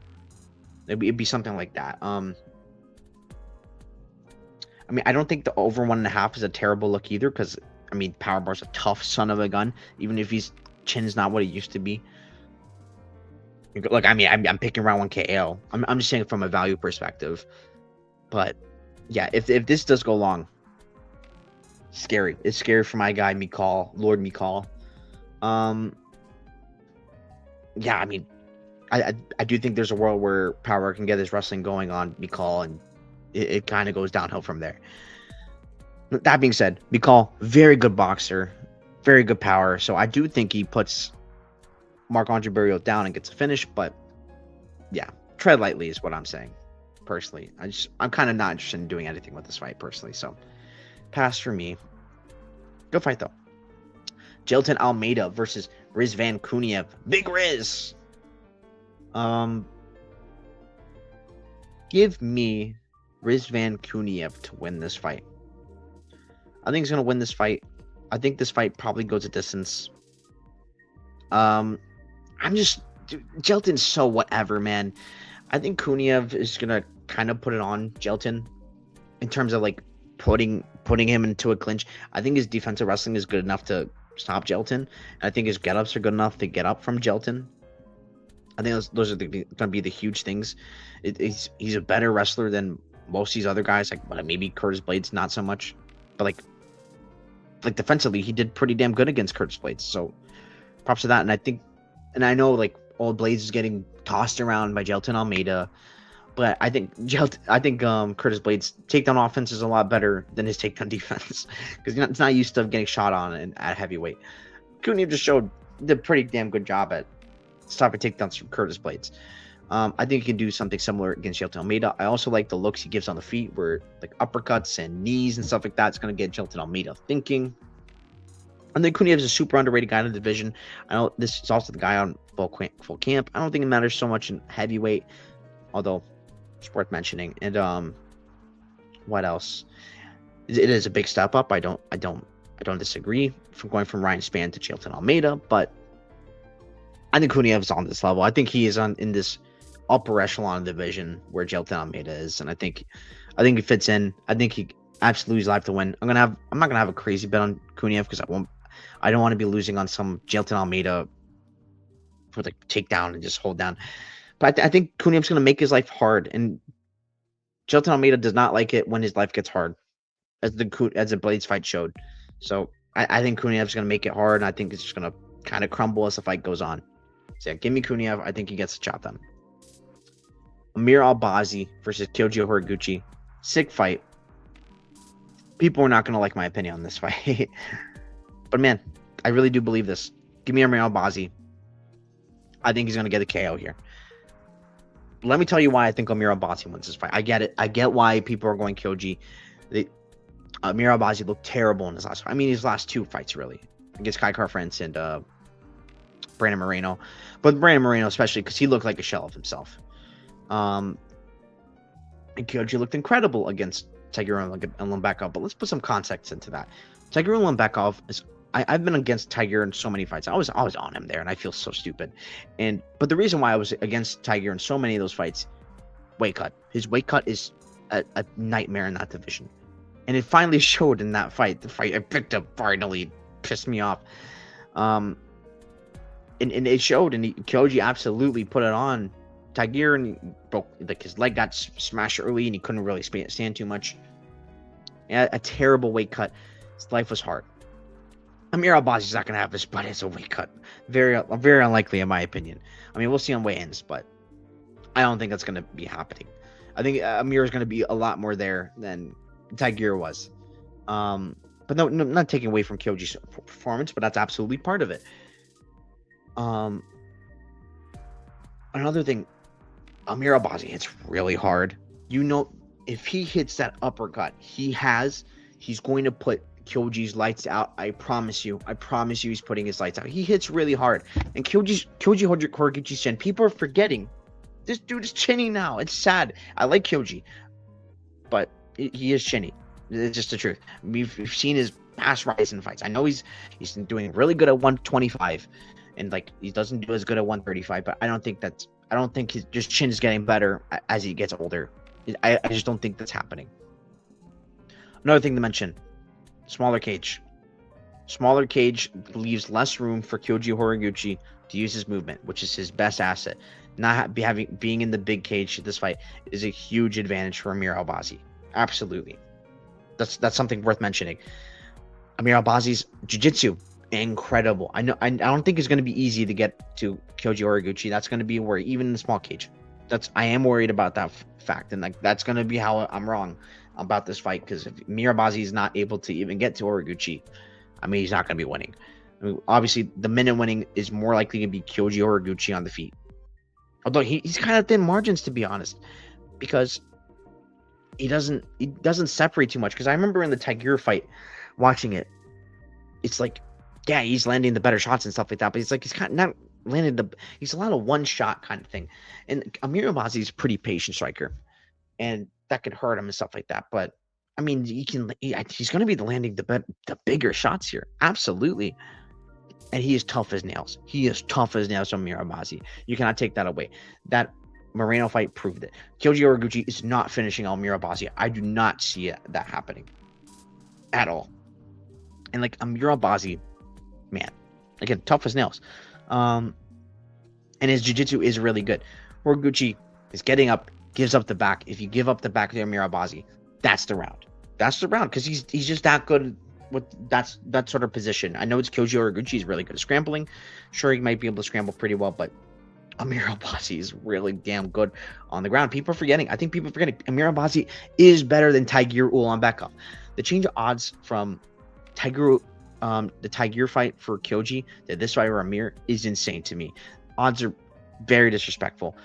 It'd be something like that. I mean, I don't think the over 1.5 is a terrible look either, because I mean, powerbar's a tough son of a gun, even if his chin's not what it used to be. Look, I mean, I'm picking round 1 KO. I'm just saying it from a value perspective. But yeah, if this does go long, scary. It's scary for my guy Mikhail, Lord Mikhail. Yeah, I mean, I do think there's a world where power can get this wrestling going on Mikhail, and it kind of goes downhill from there. That being said, Mikhail, very good boxer, very good power. So I do think he puts Marc-Andre Barrios down and gets a finish. But yeah, tread lightly is what I'm saying. Personally, I'm kind of not interested in doing anything with this fight personally. So pass for me. Good fight though. Jailton Almeida versus Rizvan Kuniev. Big Riz. Give me Rizvan Kuniev to win this fight. I think he's gonna win this fight. I think this fight probably goes a distance. Jailton's so whatever, man. I think Kuniev is gonna kind of put it on Jailton in terms of like putting him into a clinch. I think his defensive wrestling is good enough to stop Jailton. I think his get-ups are good enough to get up from Jailton. I think those are going to be the huge things. He's a better wrestler than most of these other guys. Like, but maybe Curtis Blades not so much, but like defensively he did pretty damn good against Curtis Blades. So props to that. And I know like old Blades is getting tossed around by Jailton Almeida, but I think Curtis Blades' takedown offense is a lot better than his takedown defense, because it's not used to getting shot on at heavyweight. Kuniev just did a pretty damn good job at stop and takedowns from Curtis Blades. I think he can do something similar against Jailton Almeida. I also like the looks he gives on the feet, where like uppercuts and knees and stuff like that. It's going to get Jailton Almeida thinking. I think Kuniev is a super underrated guy in the division. I know this is also the guy on full camp. I don't think it matters so much in heavyweight, although it's worth mentioning. And what else? It is a big step up. I don't disagree from going from Ryan Spann to Jailton Almeida, but I think Kuniev is on this level. I think he is in this upper echelon division where Jailton Almeida is, and I think he fits in. I think he absolutely is live to win. I'm not gonna have a crazy bet on Kuniev because I don't want to be losing on some Jailton Almeida for like takedown and just hold down. But I think Kuniev's gonna make his life hard, and Jailton Almeida does not like it when his life gets hard, as the Blades fight showed. So I think Kuniev's gonna make it hard, and I think it's just gonna kind of crumble as the fight goes on. So yeah, give me Kuniev. I think he gets the job done. Amir Albazi versus Kyoji Horiguchi. Sick fight. People are not going to like my opinion on this fight. But man, I really do believe this. Give me Amir Albazi. I think he's going to get a KO here. Let me tell you why I think Amir Albazi wins this fight. I get it. I get why people are going Kyoji. Amir Albazi looked terrible in his last fight. I mean, his last two fights, really. Against Kai Car-France and Brandon Moreno. But Brandon Moreno especially, because he looked like a shell of himself. And Kyoji looked incredible against Tiger Lembekov. But let's put some context into that. Tiger Lembekov is... I've been against Tiger in so many fights. I was on him there, and I feel so stupid. But the reason why I was against Tiger in so many of those fights, weight cut. His weight cut is a nightmare in that division. And it finally showed in that fight. The fight I picked up finally pissed me off. And it showed, and Kyoji absolutely put it on Tiger, and he broke, like, his leg got smashed early, and he couldn't really stand too much. Yeah, a terrible weight cut. His life was hard. Amir Albazi's not going to have this, but it's a weight cut. Very unlikely, in my opinion. I mean, we'll see on weigh-ins, but I don't think that's going to be happening. I think Amir is going to be a lot more there than Tiger was. But no, not taking away from Kyoji's performance, but that's absolutely part of it. Another thing, Amir Albazi hits really hard. You know, if he hits that uppercut, he's going to put Kyoji's lights out. I promise you he's putting his lights out. He hits really hard. And Kyoji Horiguchi's chin, people are forgetting. This dude is chinny now. It's sad. I like Kyoji, but he is chinny. It's just the truth. We've seen his past rise in fights. I know he's doing really good at 125, and like he doesn't do as good at 135. But I don't think his just chin is getting better as he gets older. I just don't think that's happening. Another thing to mention: smaller cage. Smaller cage leaves less room for Kyoji Horiguchi to use his movement, which is his best asset. Being in the big cage this fight is a huge advantage for Amir Albazi. Absolutely. That's something worth mentioning. Amir Albazi's jiu-jitsu, incredible. I don't think it's going to be easy to get to Kyoji Horiguchi. That's going to be a worry, even in the small cage. I am worried about that fact, and like that's going to be how I'm wrong about this fight, because if Amir Albazi is not able to even get to Horiguchi, I mean, he's not going to be winning. I mean, obviously, the minute winning is more likely to be Kyoji Horiguchi on the feet. Although he's kind of thin margins, to be honest, because he doesn't separate too much. Because I remember in the Tiger fight, watching it, it's like, yeah, he's landing the better shots and stuff like that, but he's kind of not landing he's a lot of one shot kind of thing. And Amir Albazi is a pretty patient striker, and that could hurt him and stuff like that. But I mean, he's going to be landing the bigger shots here, absolutely. And he is tough as nails. Amir Albazi. You cannot take that away. That Moreno fight proved it. Kyoji Horiguchi is not finishing Amir Albazi. I do not see that happening at all. And like Amir Albazi, man, again, tough as nails. And his jiu-jitsu is really good. Horiguchi is getting up, gives up the back. If you give up the back to Amir Albazi, that's the round. That's the round, because he's just that good with that sort of position. I know it's Kyoji Horiguchi is really good at scrambling. Sure, he might be able to scramble pretty well, but Amir Albazi is really damn good on the ground. People are forgetting. I think people are forgetting Amir Albazi is better than Tiger Lembekov. The change of odds from the Tiger fight for Kyoji to this fight for Amir is insane to me. Odds are very disrespectful.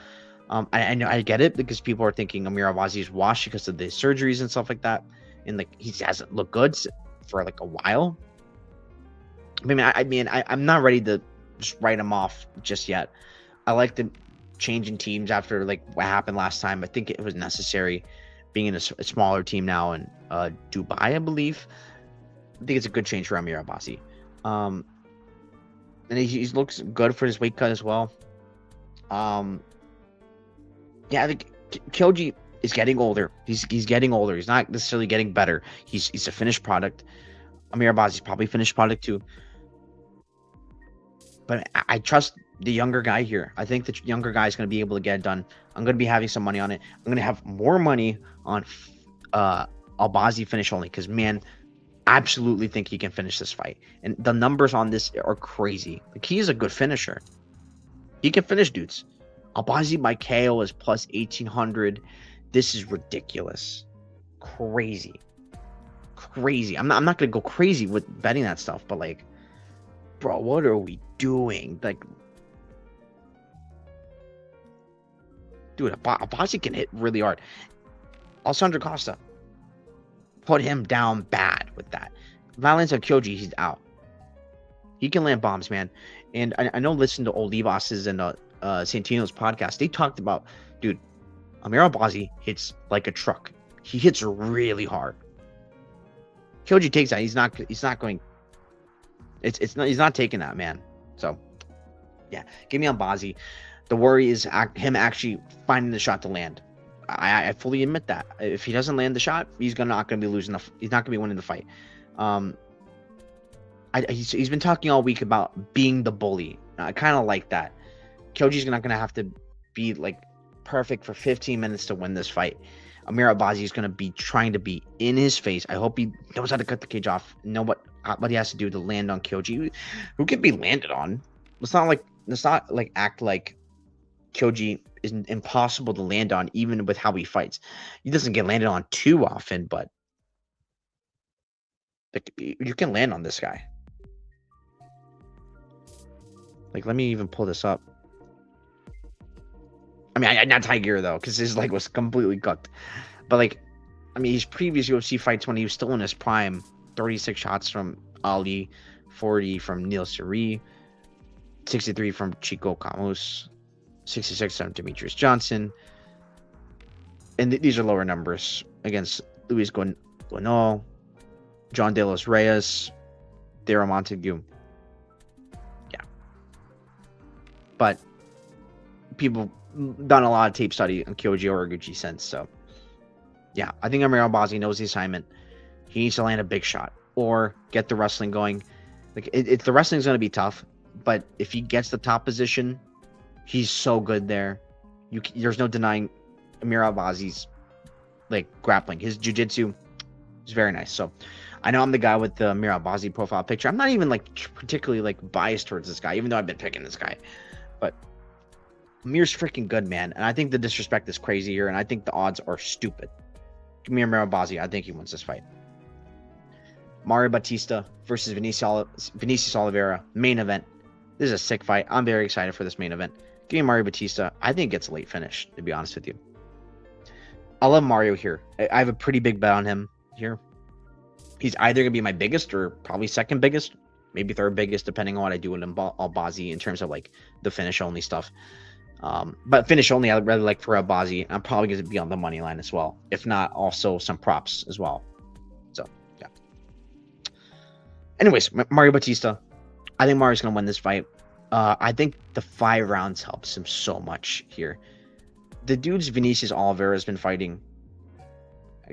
I know I get it because people are thinking Amir Albazi is washed because of the surgeries and stuff like that, and like he hasn't looked good for like a while. I'm not ready to just write him off just yet. I like the change in teams after like what happened last time. I think it was necessary, being in a smaller team now in Dubai, I believe. I think it's a good change for Amir Albazi. And he looks good for his weight cut as well. Yeah, I think Kyoji is getting older. He's getting older. He's not necessarily getting better. He's a finished product. Amir Albazi's probably finished product too. But I trust the younger guy here. I think the younger guy is going to be able to get it done. I'm going to be having some money on it. I'm going to have more money on Albazi finish only because, man, I absolutely think he can finish this fight. And the numbers on this are crazy. Like, he is a good finisher. He can finish dudes. Albazi by KO is plus 1,800. This is ridiculous. Crazy. I'm not going to go crazy with betting that stuff, but like, bro, what are we doing? Like, dude, Albazi can hit really hard. Alessandro Costa, put him down bad with that. Valentin Kyoji, he's out. He can land bombs, man. And I know, listen to Olivas's and Santino's podcast. They talked about, dude, Amir Albazi hits like a truck. He hits really hard. Kyoji takes that. He's not going. It's not. He's not taking that, man. So, yeah, give me Albazi. The worry is him actually finding the shot to land. I fully admit that. If he doesn't land the shot, he's not gonna be losing. He's not gonna be winning the fight. He's been talking all week about being the bully. I kind of like that. Kyoji's not gonna have to be like perfect for 15 minutes to win this fight. Amir Albazi is gonna be trying to be in his face. I hope he knows how to cut the cage off. Know what he has to do to land on Kyoji, who can be landed on. Let's not act like Kyoji is impossible to land on, even with how he fights. He doesn't get landed on too often, but like, you can land on this guy. Like, let me even pull this up. I mean, not Tiger though, because his leg was completely cooked. But like, I mean, his previous UFC fights when he was still in his prime, 36 shots from Ali, 40 from Neil Seri, 63 from Chico Camus, 66 from Demetrius Johnson. And these are lower numbers against Luis Guanol, John De Los Reyes, Daryl Montague. Yeah. But people done a lot of tape study on Kyoji Horiguchi since. So, yeah, I think Amir Albazi knows the assignment. He needs to land a big shot or get the wrestling going. Like, the wrestling's going to be tough, but if he gets the top position, he's so good there. There's no denying Amir Albazi's like grappling. His jiu-jitsu is very nice. So I know I'm the guy with the Amir Albazi profile picture. I'm not even like particularly like biased towards this guy, even though I've been picking this guy. But Amir's freaking good, man. And I think the disrespect is crazy here, and I think the odds are stupid. Give me Amir Albazi. I think he wins this fight. Mario Bautista versus Vinicius Oliveira, main event. This is a sick fight. I'm very excited for this main event. Give me Mario Bautista. I think it gets a late finish, to be honest with you. I love Mario here. I have a pretty big bet on him here. He's either going to be my biggest or probably second biggest, maybe third biggest, depending on what I do with Albazi in terms of like the finish only stuff. But finish only, I'd rather like for Albazi. I'm probably going to be on the money line as well. If not, also some props as well. So, yeah. Anyways, Mario Bautista. I think Mario's going to win this fight. I think the 5 rounds helps him so much here. The dude's Vinicius Oliveira has been fighting.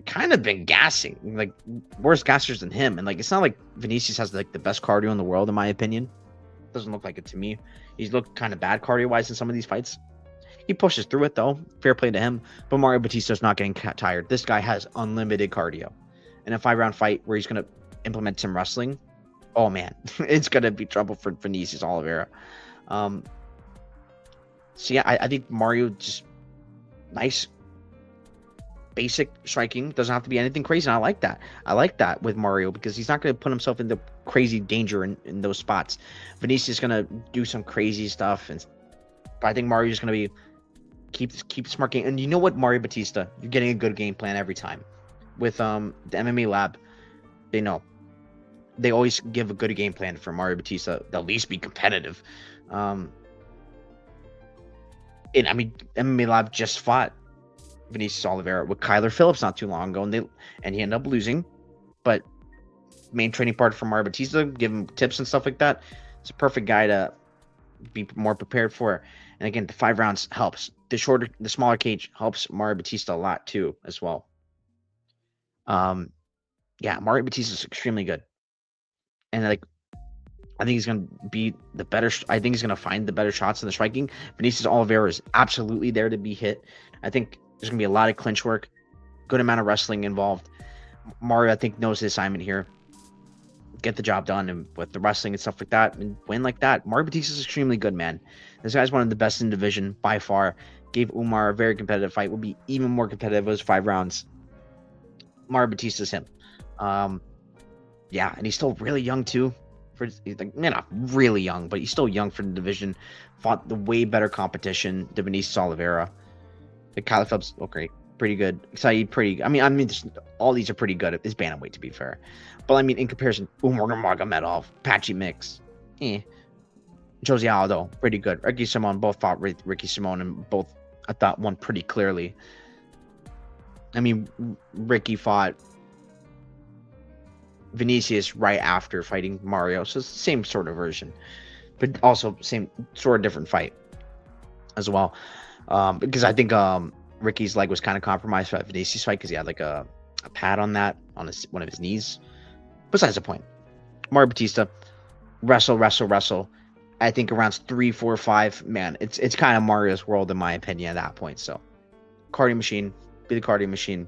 Kind of been gassing. Like, worse gassers than him. And, like, it's not like Vinicius has, like, the best cardio in the world, in my opinion. Doesn't look like it to me. He's looked kind of bad cardio-wise in some of these fights. He pushes through it, though. Fair play to him. But Mario Bautista's not getting tired. This guy has unlimited cardio. In a 5-round fight where he's going to implement some wrestling, oh, man. It's going to be trouble for Vinicius Oliveira. So, yeah, I think Mario just nice, basic striking. Doesn't have to be anything crazy. And I like that. I like that with Mario because he's not going to put himself into crazy danger in those spots. Vinicius is going to do some crazy stuff and But I think Mario's going to be keep smart game. And you know what, Mario Bautista, you're getting a good game plan every time. With the MMA Lab, they know. They always give a good game plan for Mario Bautista. They'll at least be competitive. And I mean, MMA Lab just fought Vinicius Oliveira with Kyler Phillips not too long ago, and he ended up losing. But main training partner for Mario Bautista, give him tips and stuff like that. It's a perfect guy to be more prepared for. And again, the 5 rounds helps. The smaller cage helps Mario Bautista a lot too, as well. Yeah, Mario Bautista is extremely good, and like, I think he's gonna be the better. I think he's gonna find the better shots in the striking. Vinicius Oliveira is absolutely there to be hit. I think there's gonna be a lot of clinch work, good amount of wrestling involved. Mario, I think, knows his assignment here. Get the job done, and with the wrestling and stuff like that, and win like that. Mario Bautista is extremely good, man. This guy's one of the best in the division by far. Gave Umar a very competitive fight. Will be even more competitive as 5 rounds. Mario Bautista's him. Yeah, and he's still really young too. He's like, not really young, but he's still young for the division. Fought the way better competition than Vinicius Oliveira. The Kyler Phillips look great, pretty good. Saeed, pretty. I mean, all these are pretty good at this bantamweight, to be fair. But I mean, in comparison, Umar Nurmagomedov, Patchy Mix, Jose Aldo, pretty good. Ricky Simon, both fought Ricky Simon, and both, I thought, won pretty clearly. I mean, Ricky fought Vinicius right after fighting Mario, so it's the same sort of version, but also same sort of different fight as well. Because I think Ricky's leg was kind of compromised by Vinicius' fight because he had like a pad on one of his knees. Besides the point, Mario Bautista, wrestle. I think rounds 3, 4, 5, man, it's kind of Mario's world in my opinion at that point. So cardio machine, be the cardio machine,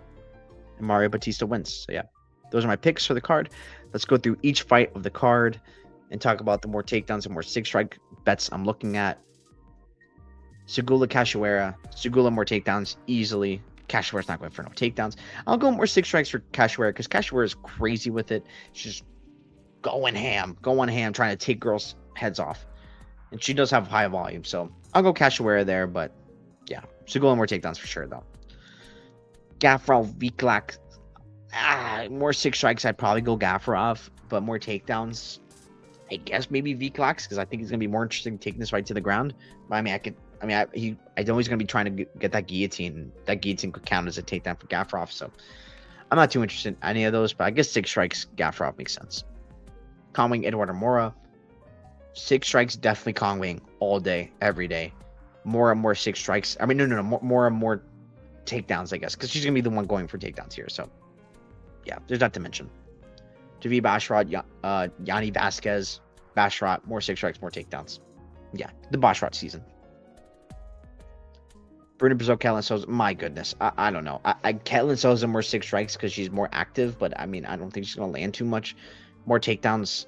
and Mario Bautista wins. So yeah, those are my picks for the card. Let's go through each fight of the card and talk about the more takedowns and more 6-strike bets I'm looking at. Segula Cachoeira. Segula more takedowns easily. Cachoeira's not going for no takedowns. I'll go more 6 strikes for Cachoeira because Cachoeira is crazy with it. She's just going ham, trying to take girls' heads off. And she does have high volume, so I'll go Cachoeira there, but yeah, Segula more takedowns for sure, though. Gaffarov, Viklak. More 6 strikes, I'd probably go Gaffarov, but more takedowns, I guess maybe Viklak, because I think he's going to be more interested in taking this fight to the ground. But I know he's going to be trying to get that guillotine. That guillotine could count as a takedown for Gaffarov, so I'm not too interested in any of those, but I guess 6 strikes, Gaffarov makes sense. Conwing, Eduardo Mora. 6 strikes, definitely Conwing all day, every day. More and more 6 strikes. I mean, no, more and more takedowns, I guess, because she's going to be the one going for takedowns here, so yeah, there's that to mention. Javi Basharat, Yanni Vasquez, Basharat, more 6 strikes, more takedowns. Yeah, the Basharat season. Bruna Brazil, Caitlin Souza, my goodness, I don't know. Caitlin Souza more 6 strikes because she's more active, but I mean, I don't think she's going to land too much. More takedowns,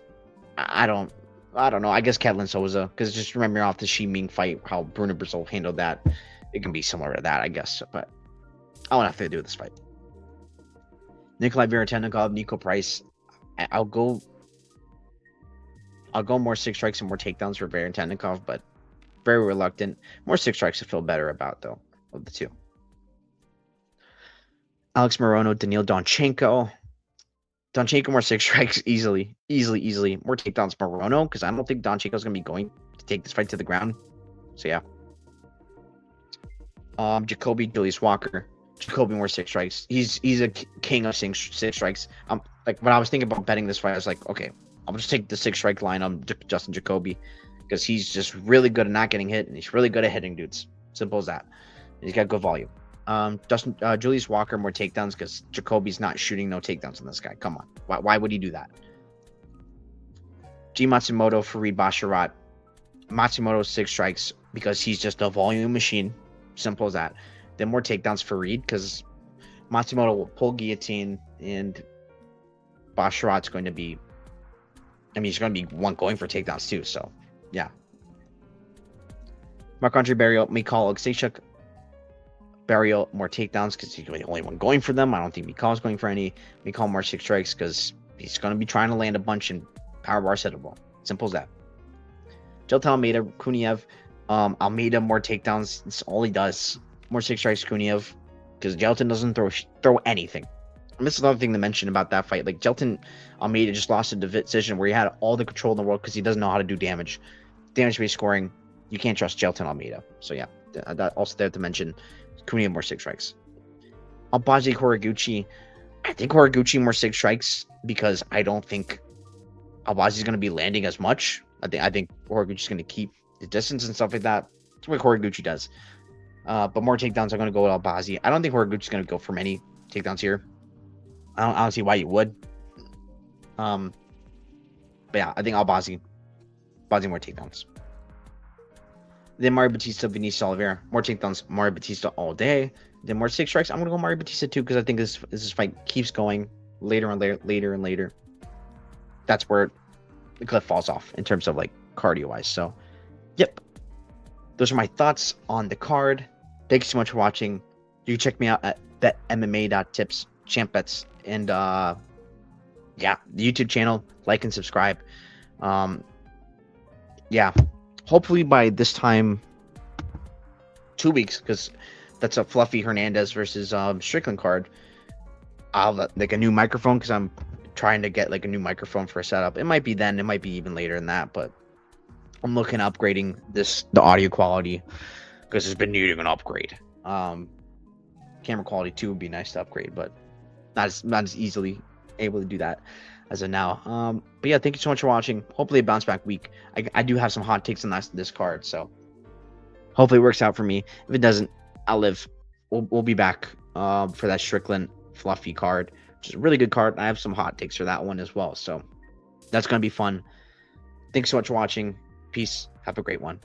I don't know. I guess Caitlin Souza, because just remember off the Shi Ming fight, how Bruna Brazil handled that. It can be similar to that, I guess, but I don't have to do with this fight. Nikolai Veretennikov, Nico Price. I'll go more 6 strikes and more takedowns for Veretennikov, but very reluctant. More 6 strikes I feel better about, though, of the two. Alex Morono, Daniil Donchenko. Donchenko more 6 strikes easily. More takedowns Morono, because I don't think Donchenko's going to be going to take this fight to the ground. So yeah. Jacoby, Julius Walker. Jacoby more 6 strikes. He's a king of 6 strikes. Like when I was thinking about betting this fight, I was like, okay, I'll just take the 6 strike line on Justin Jacoby because he's just really good at not getting hit and he's really good at hitting dudes. Simple as that. And he's got good volume. Julius Walker more takedowns because Jacoby's not shooting no takedowns on this guy. Come on, why would he do that? G Matsumoto, Farid Basharat. Matsumoto 6 strikes because he's just a volume machine. Simple as that. Then more takedowns for Reed because Matsumoto will pull guillotine and Basharat's going to be, he's going to be one going for takedowns too. So, yeah. Marc-Andre Barriault, Mikhail Alexeychuk. Barriault more takedowns because he's the only one going for them. I don't think Mikhail's going for any. Mikhail more 6 strikes because he's going to be trying to land a bunch in power bar settable. Simple as that. Jelta Almeida, Kuniev. Almeida, more takedowns. That's all he does. More 6 strikes, Kuniev, because Jelton doesn't throw anything. And this is another thing to mention about that fight. Like, Jelton Almeida just lost a decision where he had all the control in the world because he doesn't know how to do damage. Damage-based scoring, you can't trust Jelton Almeida. So yeah, that also there to mention. Kuniev, more 6 strikes. Albazi, Horiguchi. I think Horiguchi more 6 strikes because I don't think Albazi's going to be landing as much. I think Horiguchi's going to keep the distance and stuff like that. That's what Horiguchi does. But more takedowns are going to go with Albazi. I don't think Horiguchi's going to go for many takedowns here. I don't see why you would. But yeah, I think Albazi more takedowns. Then Mario Bautista, Vinicius Oliveira, more takedowns, Mario Bautista all day. Then more 6 strikes. I'm gonna go Mario Bautista too because I think this fight keeps going later and later. That's where the cliff falls off in terms of like cardio wise. So, yep, those are my thoughts on the card. Thank you so much for watching. You can check me out at betmma.tips, champ bets, and yeah, the YouTube channel. Like and subscribe. Yeah, hopefully by this time, 2 weeks, because that's a Fluffy Hernandez versus Strickland card. I'll have like a new microphone because I'm trying to get like a new microphone for a setup. It might be then, it might be even later than that, but I'm looking at upgrading the audio quality because it's been needing an upgrade. Camera quality too would be nice to upgrade, but not as easily able to do that as of now. But yeah, thank you so much for watching. Hopefully a bounce back week. I do have some hot takes on this card, so hopefully it works out for me. If it doesn't, I'll live. We'll be back for that Strickland Fluffy card, which is a really good card. I have some hot takes for that one as well, so that's gonna be fun. Thanks so much for watching. Peace. Have a great one.